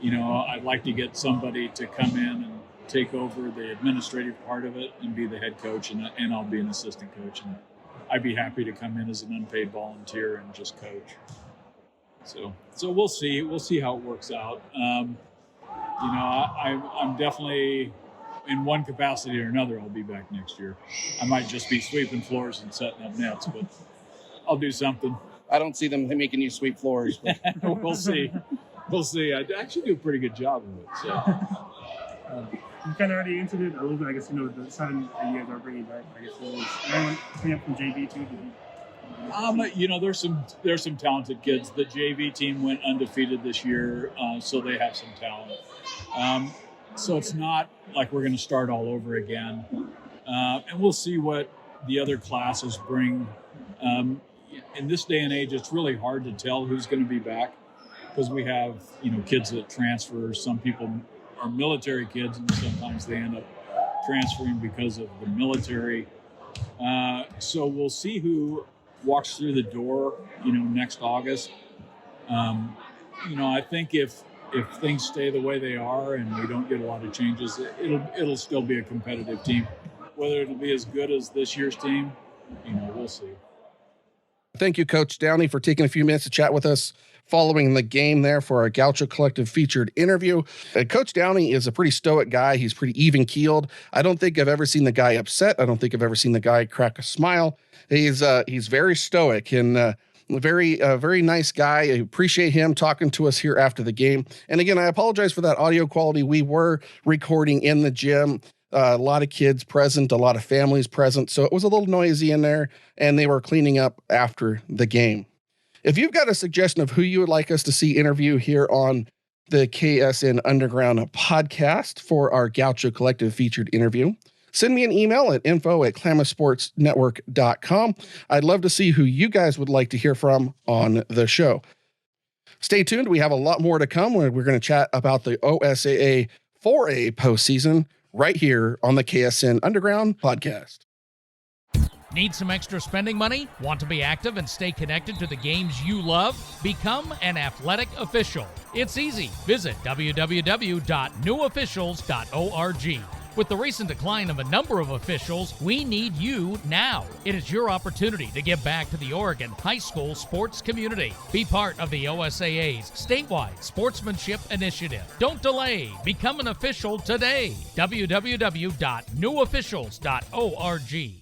I'd like to get somebody to come in and take over the administrative part of it and be the head coach, and I'll be an assistant coach. And I'd be happy to come in as an unpaid volunteer and just coach. So we'll see. We'll see how it works out. I'm definitely, in one capacity or another, I'll be back next year. I might just be sweeping floors and setting up nets, but I'll do something. I don't see them making you sweep floors. But. We'll see. We'll see. I actually do a pretty good job of it. So. You kind of already answered it a little bit. I guess, the 7 that you guys are bringing back. I guess everyone coming up from JV too. There's some talented kids. The JV team went undefeated this year, so they have some talent. So it's not like we're going to start all over again. And we'll see what the other classes bring. In this day and age, it's really hard to tell who's going to be back because we have, kids that transfer. Some people are military kids, and sometimes they end up transferring because of the military. So we'll see who walks through the door, next August. I think if things stay the way they are and we don't get a lot of changes, it'll still be a competitive team. Whether it'll be as good as this year's team, we'll see. Thank you, Coach Downey, for taking a few minutes to chat with us following the game there for our Gaucho Collective featured interview. Coach Downey is a pretty stoic guy. He's pretty even-keeled. I don't think I've ever seen the guy upset. I don't think I've ever seen the guy crack a smile. He's very stoic and very nice guy. I appreciate him talking to us here after the game. And again, I apologize for that audio quality. We were recording in the gym. A lot of kids present, a lot of families present. So it was a little noisy in there, and they were cleaning up after the game. If you've got a suggestion of who you would like us to see interview here on the KSN Underground podcast for our Gaucho Collective featured interview, send me an email at info@klamathsportsnetwork.com. I'd love to see who you guys would like to hear from on the show. Stay tuned. We have a lot more to come. We're going to chat about the OSAA 4A postseason right here on the KSN Underground podcast. Need some extra spending money? Want to be active and stay connected to the games you love? Become an athletic official. It's easy. Visit www.newofficials.org. With the recent decline of a number of officials, we need you now. It is your opportunity to give back to the Oregon high school sports community. Be part of the OSAA's statewide sportsmanship initiative. Don't delay. Become an official today. www.newofficials.org.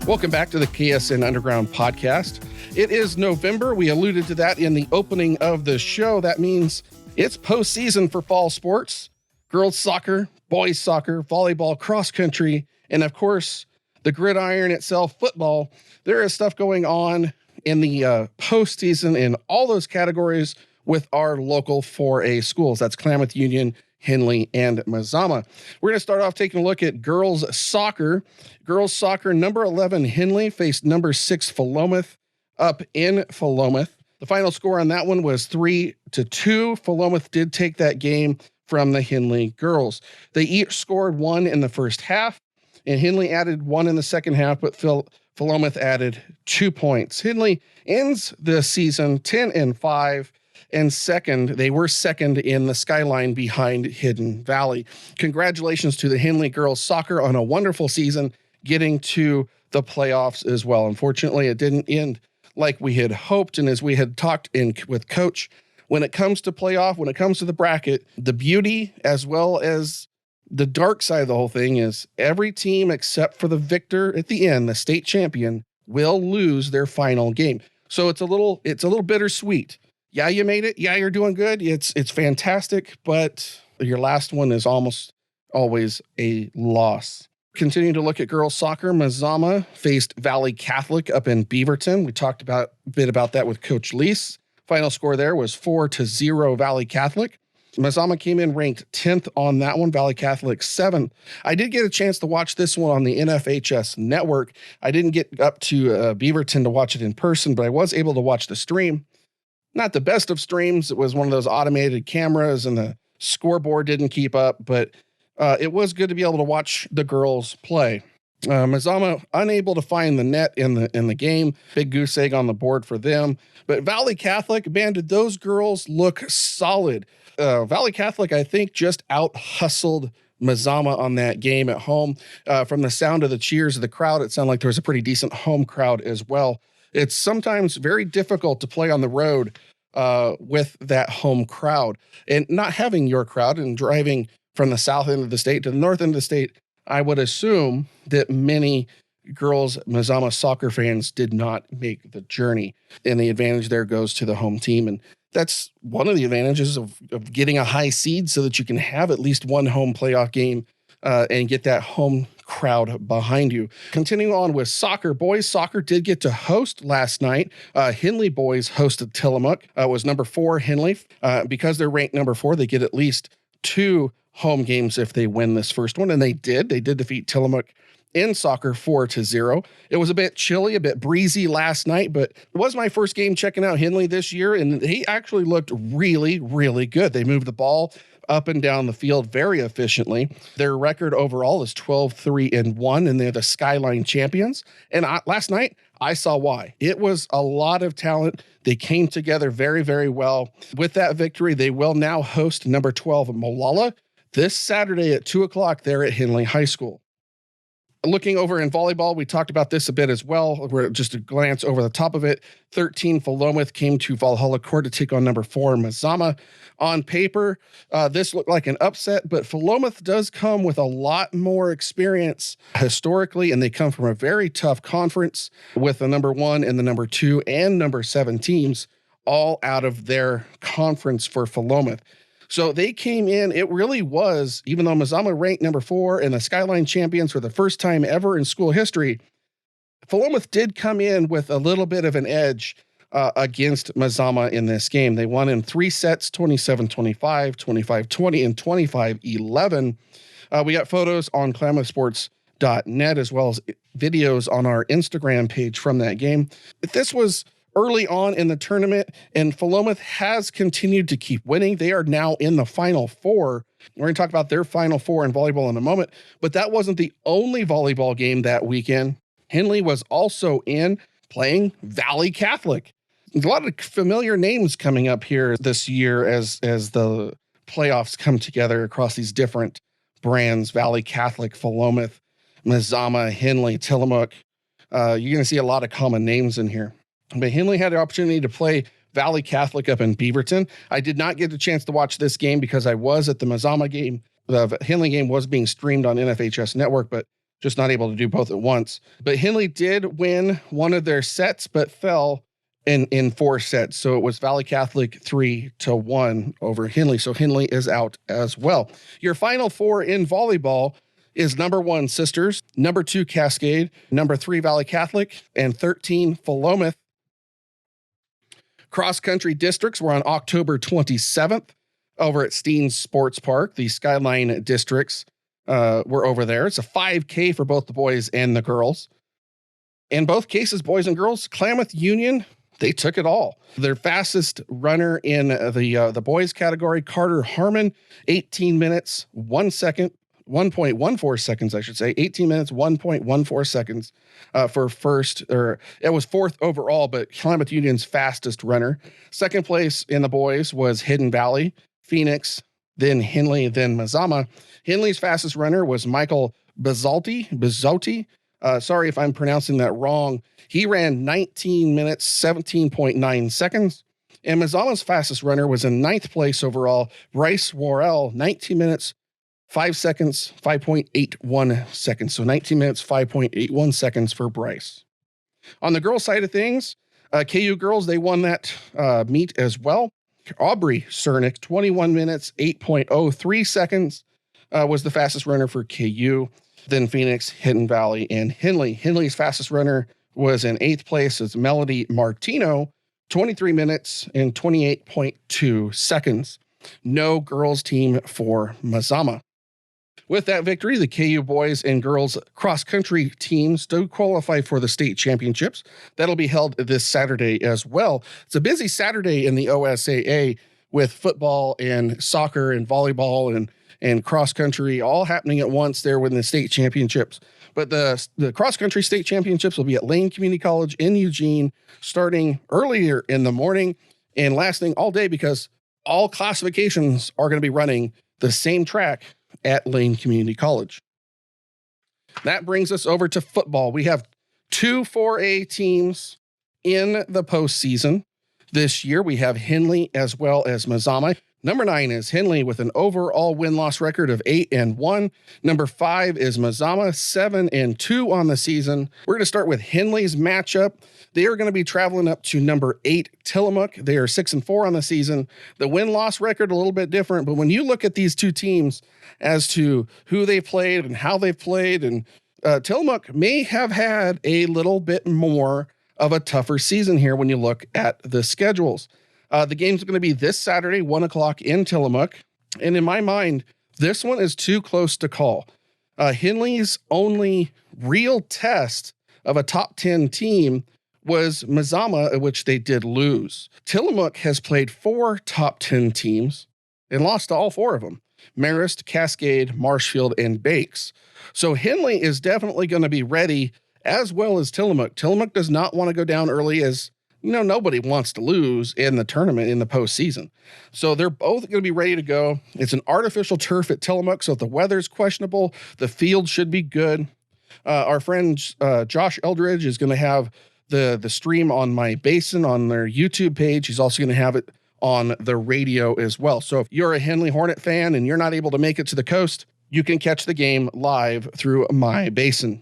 Welcome back to the KSN Underground podcast. It is November. We alluded to that in the opening of the show. That means it's postseason for fall sports, girls soccer, boys soccer, volleyball, cross country, and of course, the gridiron itself, football. There is stuff going on in the postseason in all those categories with our local 4A schools. That's Klamath Union, Henley, and Mazama. We're going to start off taking a look at girls soccer. Girls soccer, number 11 Henley faced number 6 Philomath up in Philomath. The final score on that one was 3-2. Philomath did take that game from the Henley girls. They each scored 1 in the first half, and Henley added 1 in the second half, but Philomath added 2 points. Henley ends the season 10-5. And second, they were second in the skyline behind Hidden Valley. Congratulations to the Henley girls soccer on a wonderful season, getting to the playoffs as well. Unfortunately, it didn't end like we had hoped. And as we had talked with Coach, when it comes to playoff, when it comes to the bracket, the beauty as well as the dark side of the whole thing is every team except for the victor at the end, the state champion, will lose their final game. So it's a little bittersweet. Yeah, you made it. Yeah, you're doing good. It's fantastic, but your last one is almost always a loss. Continuing to look at girls soccer, Mazama faced Valley Catholic up in Beaverton. We talked a bit about that with Coach Lease. Final score there was 4-0 Valley Catholic. Mazama came in ranked 10th on that one, Valley Catholic 7th. I did get a chance to watch this one on the NFHS network. I didn't get up to Beaverton to watch it in person, but I was able to watch the stream. Not the best of streams. It was one of those automated cameras and the scoreboard didn't keep up, but it was good to be able to watch the girls play. Mazama unable to find the net in the game. Big goose egg on the board for them. But Valley Catholic, man, did those girls look solid. Valley Catholic, I think, just out-hustled Mazama on that game at home. From the sound of the cheers of the crowd, it sounded like there was a pretty decent home crowd as well. It's sometimes very difficult to play on the road with that home crowd. And not having your crowd and driving from the south end of the state to the north end of the state, I would assume that many girls Mazama soccer fans did not make the journey. And the advantage there goes to the home team. And that's one of the advantages of getting a high seed so that you can have at least one home playoff game and get that home crowd behind you. Continuing on with soccer, boys soccer did get to host last night. Henley boys hosted Tillamook. Was number 4 Henley. Because they're ranked number 4, they get at least 2 home games if they win this first one. And they did. They did defeat Tillamook in soccer 4-0. It was a bit chilly, a bit breezy last night, but it was my first game checking out Henley this year, and he actually looked really, really good. They moved the ball up and down the field very efficiently. Their record overall is 12-3-1, and they're the Skyline champions. And last night, I saw why. It was a lot of talent. They came together very, very well. With that victory, they will now host number 12 Molalla this Saturday at 2 o'clock there at Henley High School. Looking over in volleyball, we talked about this a bit as well. We're just a glance over the top of it. 13 Philomath came to Valhalla Court to take on number 4 Mazama. On paper, this looked like an upset, but Philomath does come with a lot more experience historically, and they come from a very tough conference with the number 1 and the number 2 and number 7 teams all out of their conference for Philomath. So they came in, it really was, even though Mazama ranked number 4 and the Skyline champions for the first time ever in school history, Philomath did come in with a little bit of an edge against Mazama in this game. They won in 3 sets, 27-25, 25-20, and 25-11. We got photos on klamathsports.net as well as videos on our Instagram page from that game. This was early on in the tournament, and Philomath has continued to keep winning. They are now in the Final Four. We're going to talk about their Final Four in volleyball in a moment, but that wasn't the only volleyball game that weekend. Henley was also in playing Valley Catholic. A lot of familiar names coming up here this year as the playoffs come together across these different brands: Valley Catholic, Philomath, Mazama, Henley, Tillamook. You're going to see a lot of common names in here. But Henley had the opportunity to play Valley Catholic up in Beaverton. I did not get a chance to watch this game because I was at the Mazama game. The Henley game was being streamed on NFHS Network, but just not able to do both at once. But Henley did win one of their sets, but fell in 4 sets. So it was Valley Catholic 3-1 over Henley. So Henley is out as well. Your Final Four in volleyball is number 1 Sisters, number 2 Cascade, number 3 Valley Catholic, and 13 Philomath. Cross-country districts were on October 27th over at Steen's Sports Park. The Skyline districts were over there. It's a 5K for both the boys and the girls. In both cases, boys and girls, Klamath Union, they took it all. Their fastest runner in the boys category, Carter Harmon, 18 minutes, 1 second, 1.14 seconds, I should say. 18 minutes, 1.14 seconds for first, or it was 4th overall, but Klamath Union's fastest runner. Second place in the boys was Hidden Valley, Phoenix, then Henley, then Mazama. Henley's fastest runner was Michael Bizzotti. Sorry if I'm pronouncing that wrong. He ran 19 minutes, 17.9 seconds. And Mazama's fastest runner was in 9th place overall, Bryce Worrell, 19 minutes, 5 seconds, 5.81 seconds. So 19 minutes, 5.81 seconds for Bryce. On the girls' side of things, KU girls, they won that meet as well. Aubrey Cernick, 21 minutes, 8.03 seconds was the fastest runner for KU. Then Phoenix, Hidden Valley, and Henley. Henley's fastest runner was in 8th place as Melody Martino, 23 minutes and 28.2 seconds. No girls team for Mazama. With that victory, the KU boys and girls cross-country teams do qualify for the state championships. That'll be held this Saturday as well. It's a busy Saturday in the OSAA with football and soccer and volleyball and cross country all happening at once there with the state championships. But the cross country state championships will be at Lane Community College in Eugene, starting earlier in the morning and lasting all day because all classifications are going to be running the same track at Lane Community College. That brings us over to football. We have 2 4A teams in the postseason this year. We have Henley as well as Mazama. Number 9 is Henley with an overall win-loss record of 8-1. Number 5 is Mazama, 7-2 on the season. We're going to start with Henley's matchup. They are going to be traveling up to number 8, Tillamook. They are 6-4 on the season. The win-loss record a little bit different, but when you look at these two teams as to who they played and how they played, and Tillamook may have had a little bit more of a tougher season here when you look at the schedules. The game's going to be this Saturday, 1 o'clock in Tillamook. And in my mind, this one is too close to call. Henley's only real test of a top 10 team was Mazama, which they did lose. Tillamook has played 4 top 10 teams and lost to all 4 of them: Marist, Cascade, Marshfield, and Bakes. So Henley is definitely going to be ready, as well as Tillamook. Tillamook does not want to go down early, as nobody wants to lose in the tournament in the postseason. So they're both going to be ready to go. It's an artificial turf at Tillamook, so if the weather's questionable, the field should be good. Our friend Josh Eldridge is going to have the stream on my Basin on their YouTube page. He's also going to have it on the radio as well. So if you're a Henley Hornet fan and you're not able to make it to the coast, you can catch the game live through my Basin.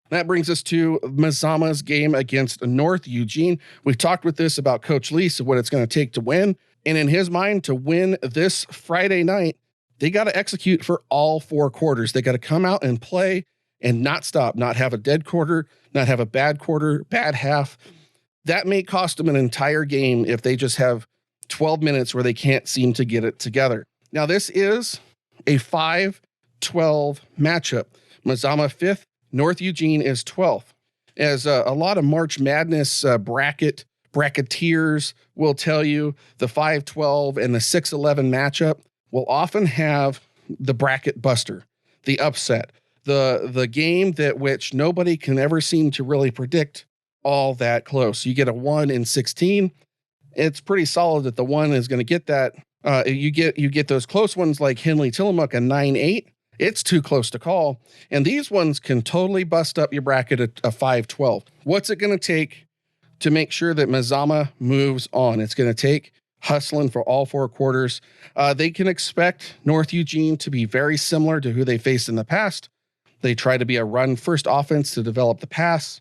That brings us to Mazama's game against North Eugene. We've talked with this about Coach Lease and what it's going to take to win. And in his mind, to win this Friday night, they got to execute for all 4 quarters. They got to come out and play and not stop, not have a dead quarter, not have a bad quarter, bad half. That may cost them an entire game if they just have 12 minutes where they can't seem to get it together. Now, this is a 5-12 matchup. Mazama 5th, North Eugene is 12th. As a lot of March Madness bracketeers will tell you, the 5-12 and the 6-11 matchup will often have the bracket buster, the upset, the game that which nobody can ever seem to really predict all that close. You get a 1 in 16. It's pretty solid that the 1 is going to get that. You get those close ones like Henley Tillamook, a 9-8. It's too close to call. And these ones can totally bust up your bracket at a 5-12. What's it going to take to make sure that Mazama moves on? It's going to take hustling for all 4 quarters. They can expect North Eugene to be very similar to who they faced in the past. They try to be a run-first offense to develop the pass.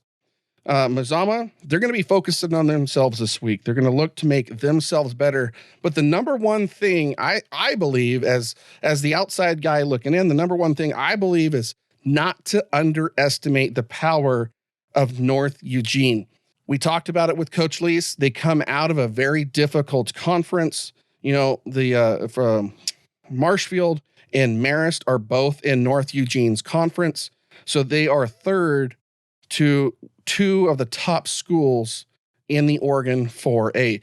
Mazama, they're going to be focusing on themselves this week. They're going to look to make themselves better. But the number one thing I believe, as the outside guy looking in, the number one thing I believe is not to underestimate the power of North Eugene. We talked about it with Coach Lease. They come out of a very difficult conference. From Marshfield and Marist are both in North Eugene's conference. So they are third to 2 of the top schools in the Oregon 4A.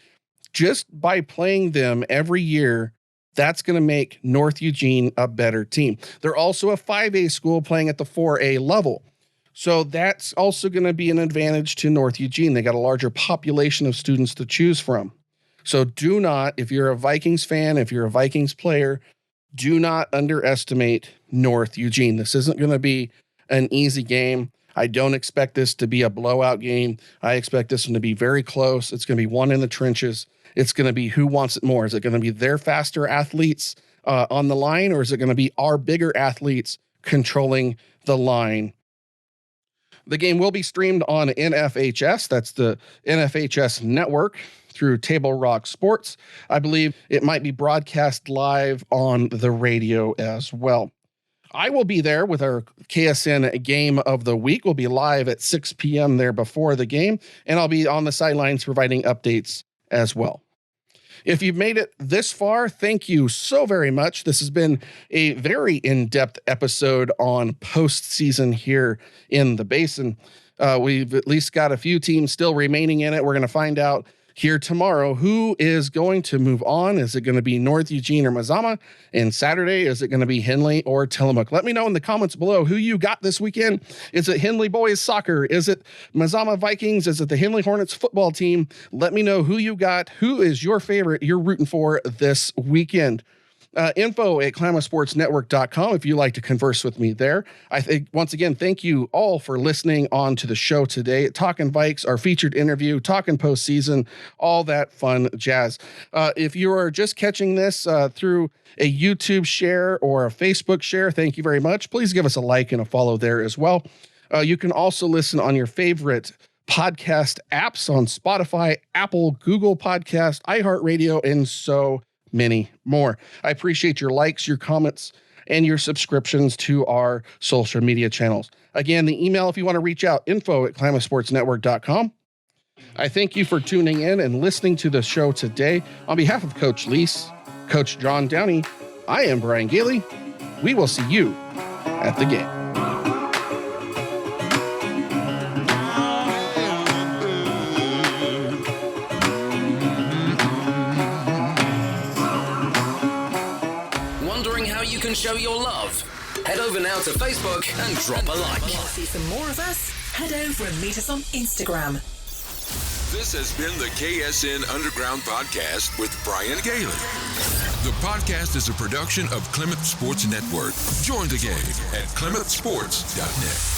Just by playing them every year, that's going to make North Eugene a better team. They're also a 5A school playing at the 4A level. So that's also going to be an advantage to North Eugene. They got a larger population of students to choose from. So do not, if you're a Vikings fan, if you're a Vikings player, do not underestimate North Eugene. This isn't going to be an easy game. I don't expect this to be a blowout game. I expect this one to be very close. It's going to be one in the trenches. It's going to be who wants it more. Is it going to be their faster athletes on the line, or is it going to be our bigger athletes controlling the line? The game will be streamed on NFHS. That's the NFHS network through Table Rock Sports. I believe it might be broadcast live on the radio as well. I will be there with our KSN game of the week. We'll be live at 6 p.m. there before the game, and I'll be on the sidelines providing updates as well. If you've made it this far, thank you so very much. This has been a very in-depth episode on postseason here in the Basin. We've at least got a few teams still remaining in it. We're going to find out here tomorrow. Who is going to move on? Is it going to be North Eugene or Mazama? And Saturday, is it going to be Henley or Tillamook? Let me know in the comments below who you got this weekend. Is it Henley boys soccer? Is it Mazama Vikings? Is it the Henley Hornets football team? Let me know who you got. Who is your favorite you're rooting for this weekend? Info at ClamathSportsNetwork.com if you like to converse with me there. I think, once again, thank you all for listening on to the show today. Talkin Vikes, our featured interview, Talkin Postseason, all that fun jazz. If you are just catching this through a YouTube share or a Facebook share, thank you very much. Please give us a like and a follow there as well. You can also listen on your favorite podcast apps on Spotify, Apple, Google Podcast, iHeartRadio, and so many more. I appreciate your likes, your comments, and your subscriptions to our social media channels. Again, the email, if you want to reach out, info at ClamathSportsNetwork.com. I thank you for tuning in and listening to the show today. On behalf of Coach Lease, Coach John Downey, I am Brian Gailey. We will see you at the game. You can show your love. Head over now to Facebook and drop a like. Want to see some more of us? Head over and meet us on Instagram. This has been the KSN Underground Podcast with Brian Gailey. The podcast is a production of Klamath Sports Network. Join the game at KlamathSports.net.